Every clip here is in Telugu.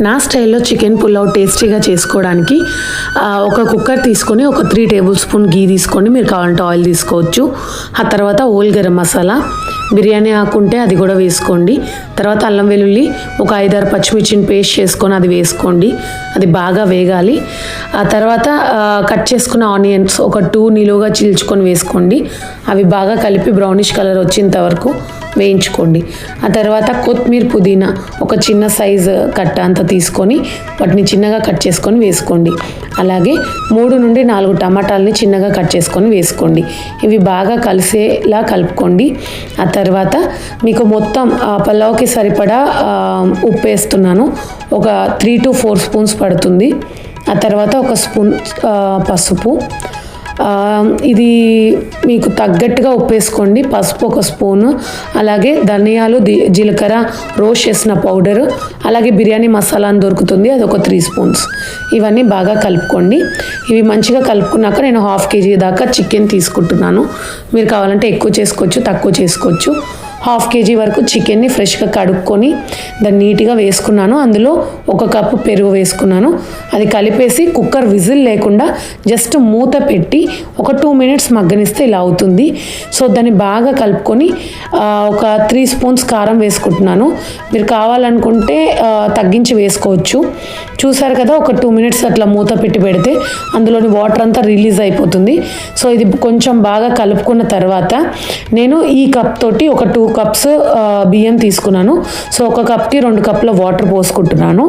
నా స్టైల్లో చికెన్ పులావ్ టేస్టీగా చేసుకోవడానికి ఒక కుక్కర్ తీసుకొని ఒక 3 టేబుల్ స్పూన్ గీ తీసుకోండి. మీరు కావాలంటే ఆయిల్ తీసుకోవచ్చు. ఆ తర్వాత హోల్ గరం మసాలా, బిర్యానీ ఆకు ఉంటే అది కూడా వేసుకోండి. తర్వాత అల్లం వెల్లుల్లి ఒక 5-6 పచ్చిమిర్చిని పేస్ట్ చేసుకొని అది వేసుకోండి. అది బాగా వేగాలి. ఆ తర్వాత కట్ చేసుకున్న ఆనియన్స్ ఒక 2 నిలువుగా చీల్చుకొని వేసుకోండి. అవి బాగా కలిపి బ్రౌనిష్ కలర్ వచ్చేంత వరకు వేయించుకోండి. ఆ తర్వాత కొత్తిమీర, పుదీనా ఒక చిన్న సైజు కట్ట అంతా తీసుకొని వాటిని చిన్నగా కట్ చేసుకొని వేసుకోండి. అలాగే 3 నుండి 4 టమాటాలని చిన్నగా కట్ చేసుకొని వేసుకోండి. ఇవి బాగా కలిసేలా కలుపుకోండి. ఆ తర్వాత మీకు మొత్తం పలావ్కి సరిపడా ఉప్పు వేస్తున్నాను. ఒక 3 to 4 స్పూన్స్ పడుతుంది. ఆ తర్వాత ఒక స్పూన్ పసుపు, ఇది మీకు తగ్గట్టుగా ఉప్పు వేసుకోండి. పసుపు ఒక స్పూను, అలాగే ధనియాలు, జీలకర్ర రోస్ట్ చేసిన పౌడరు, అలాగే బిర్యానీ మసాలా అని దొరుకుతుంది, అది ఒక 3 స్పూన్స్. ఇవన్నీ బాగా కలుపుకోండి. ఇవి మంచిగా కలుపుకున్నాక నేను 1/2 kg దాకా చికెన్ తీసుకుంటున్నాను. మీరు కావాలంటే ఎక్కువ చేసుకోవచ్చు, తక్కువ చేసుకోవచ్చు. 1/2 kg వరకు చికెన్ని ఫ్రెష్గా కడుక్కొని దాన్ని నీట్గా వేసుకున్నాను. అందులో 1 కప్పు పెరుగు వేసుకున్నాను. అది కలిపేసి కుక్కర్ విజిల్ లేకుండా జస్ట్ మూత పెట్టి ఒక 2 minutes మగ్గనిస్తే ఇలా అవుతుంది. సో దాన్ని బాగా కలుపుకొని ఒక 3 స్పూన్స్ కారం వేసుకుంటున్నాను. మీరు కావాలనుకుంటే తగ్గించి వేసుకోవచ్చు. చూసారు కదా, ఒక 2 minutes అట్లా మూత పెట్టి పెడితే అందులోని వాటర్ అంతా రిలీజ్ అయిపోతుంది. సో ఇది కొంచెం బాగా కలుపుకున్న తర్వాత నేను ఈ కప్ తోటి ఒక 2 కప్స్ బియ్యం తీసుకున్నాను. సో 1 కప్కి 2 కప్పుల వాటర్ పోసుకుంటున్నాను.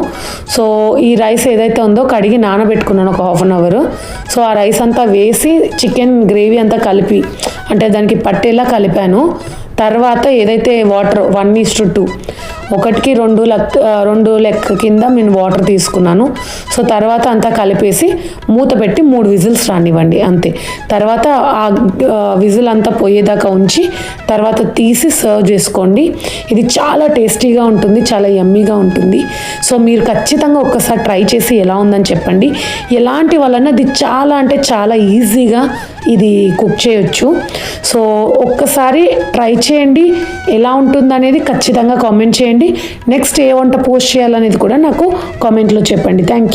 సో ఈ రైస్ ఏదైతే ఉందో కడిగి నానబెట్టుకున్నాను ఒక 1/2 hour. సో ఆ రైస్ అంతా వేసి చికెన్ గ్రేవీ అంతా కలిపి అంటే దానికి పట్టేలా కలిపాను. తర్వాత ఏదైతే వాటర్ 1:2 1కి 2 లెక్క కింద నేను వాటర్ తీసుకున్నాను. సో తర్వాత అంతా కలిపేసి మూత పెట్టి 3 విజిల్స్ రానివ్వండి, అంతే. తర్వాత ఆ విజిల్ అంతా పోయేదాకా ఉంచి తర్వాత తీసి సర్వ్ చేసుకోండి. ఇది చాలా టేస్టీగా ఉంటుంది, చాలా యమ్మీగా ఉంటుంది. సో మీరు ఖచ్చితంగా ఒక్కసారి ట్రై చేసి ఎలా ఉందని చెప్పండి. ఎలాంటి వలన ఇది చాలా అంటే చాలా ఈజీగా ఇది కుక్ చేయొచ్చు. సో ఒక్కసారి ట్రై చేయండి, ఎలా ఉంటుందనేది ఖచ్చితంగా కామెంట్ చేయండి. నెక్స్ట్ ఏ వంట పోస్ట్ చేయాలనేది కూడా నాకు కామెంట్లో చెప్పండి. Thank you.